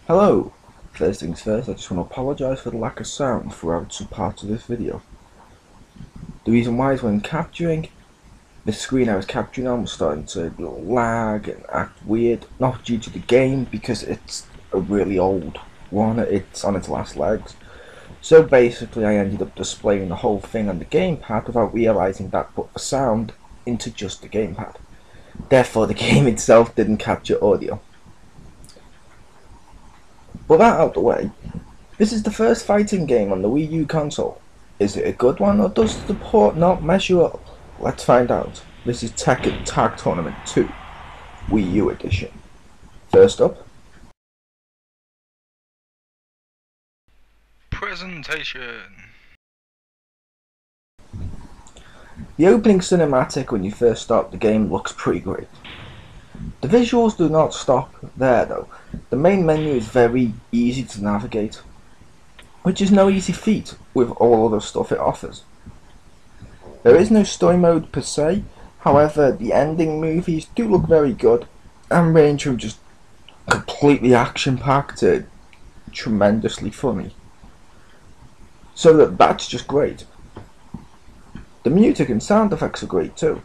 Hello! First things first, I just want to apologise for the lack of sound throughout some parts of this video. The reason why is when capturing, the screen I was capturing on was starting to lag and act weird, not due to the game because it's a really old one, it's on its last legs. So basically I ended up displaying the whole thing on the gamepad without realising that put the sound into just the gamepad. Therefore the game itself didn't capture audio. But that out the way, this is the first fighting game on the Wii U console. Is it a good one, or does the port not measure up? Let's find out. This is Tekken Tag Tournament 2, Wii U Edition. First up, presentation. The opening cinematic when you first start the game looks pretty great. The visuals do not stop there though. The main menu is very easy to navigate, which is no easy feat with all other stuff it offers. There is no story mode per se, however the ending movies do look very good and range from just completely action packed to tremendously funny. So that's just great. The music and sound effects are great too.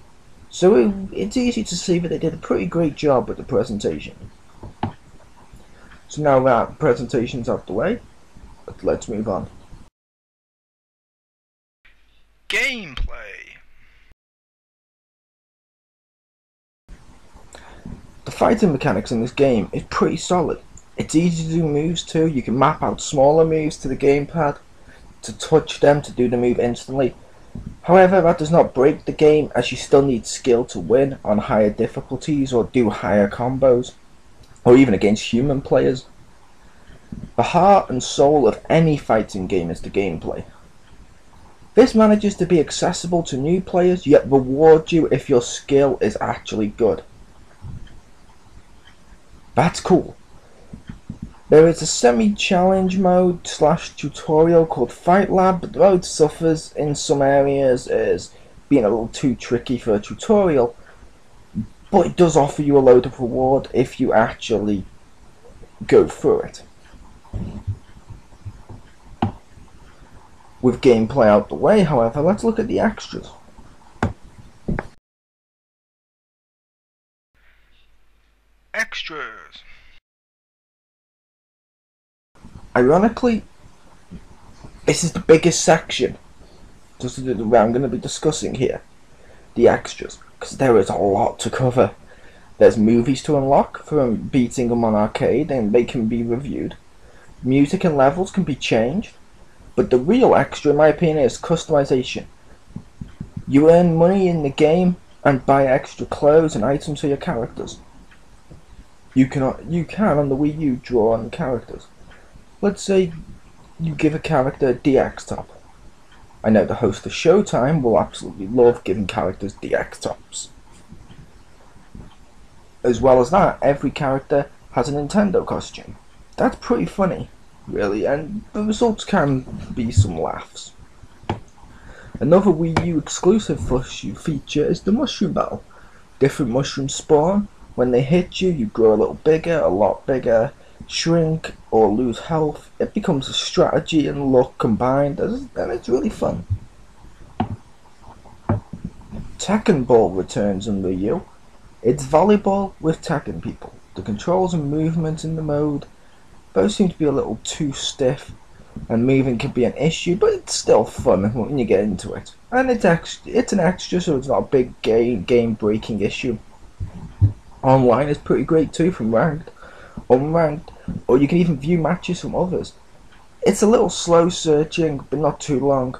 So it's easy to see that they did a pretty great job with the presentation. So now that presentation's out the way, let's move on. Gameplay. The fighting mechanics in this game is pretty solid. It's easy to do moves too. You can map out smaller moves to the gamepad to touch them to do the move instantly. However, that does not break the game, as you still need skill to win on higher difficulties or do higher combos, or even against human players. The heart and soul of any fighting game is the gameplay. This manages to be accessible to new players, yet reward you if your skill is actually good. That's cool. There is a semi-challenge mode / tutorial called Fight Lab, but the mode suffers in some areas as being a little too tricky for a tutorial, but it does offer you a load of reward if you actually go through it. With gameplay out the way, however, let's look at the extras. Extras. Ironically, this is the biggest section that I'm going to be discussing here. The extras, because there is a lot to cover. There's movies to unlock from beating them on arcade and they can be reviewed. Music and levels can be changed. But the real extra, in my opinion, is customization. You earn money in the game and buy extra clothes and items for your characters. You can on the Wii U draw on characters. Let's say you give a character a DX top. I know the host of Showtime will absolutely love giving characters DX tops. As well as that, every character has a Nintendo costume. That's pretty funny, really, and the results can be some laughs. Another Wii U exclusive feature is the mushroom battle. Different mushrooms spawn. When they hit you, you grow a little bigger, a lot bigger, shrink, or lose health. It becomes a strategy and luck combined, and it's really fun. Tekken Ball returns on Wii U. It's volleyball with Tekken people. The controls and movements in the mode both seem to be a little too stiff, and moving can be an issue, but it's still fun when you get into it. And it's an extra, so it's not a big game-breaking issue. Online is pretty great too, from ranked, unranked, or you can even view matches from others. It's a little slow searching, but not too long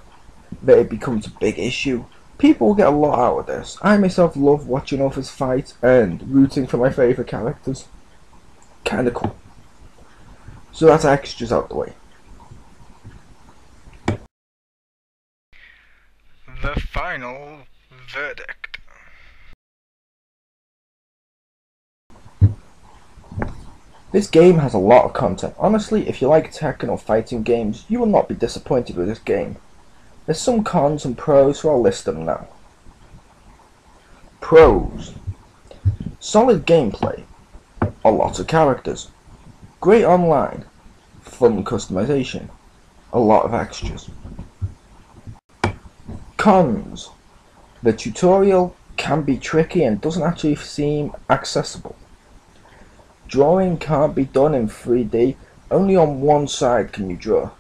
that it becomes a big issue. People will get a lot out of this. I myself love watching others fight and rooting for my favourite characters. Kinda cool. So that's extras out the way. The final verdict. This game has a lot of content. Honestly, if you like Tekken or fighting games, you will not be disappointed with this game. There's some cons and pros, so I'll list them now. Pros. Solid gameplay. A lot of characters. Great online, fun customization, a lot of extras. Cons. The tutorial can be tricky and doesn't actually seem accessible. Drawing can't be done in 3D, only on one side can you draw.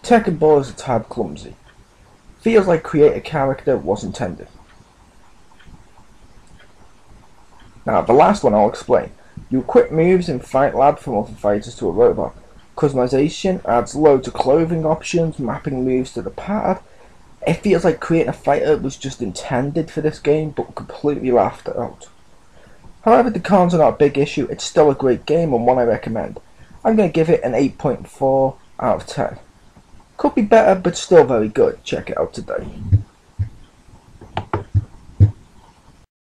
Tekken Ball is a tad clumsy. Feels like create a character was intended. Now the last one I'll explain. You equip moves in Fight Lab from other fighters to a robot. Customization adds loads of clothing options, mapping moves to the pad. It feels like creating a fighter was just intended for this game, but completely laughed out. However, the cons are not a big issue. It's still a great game and one I recommend. I'm going to give it an 8.4 out of 10. Could be better, but still very good. Check it out today.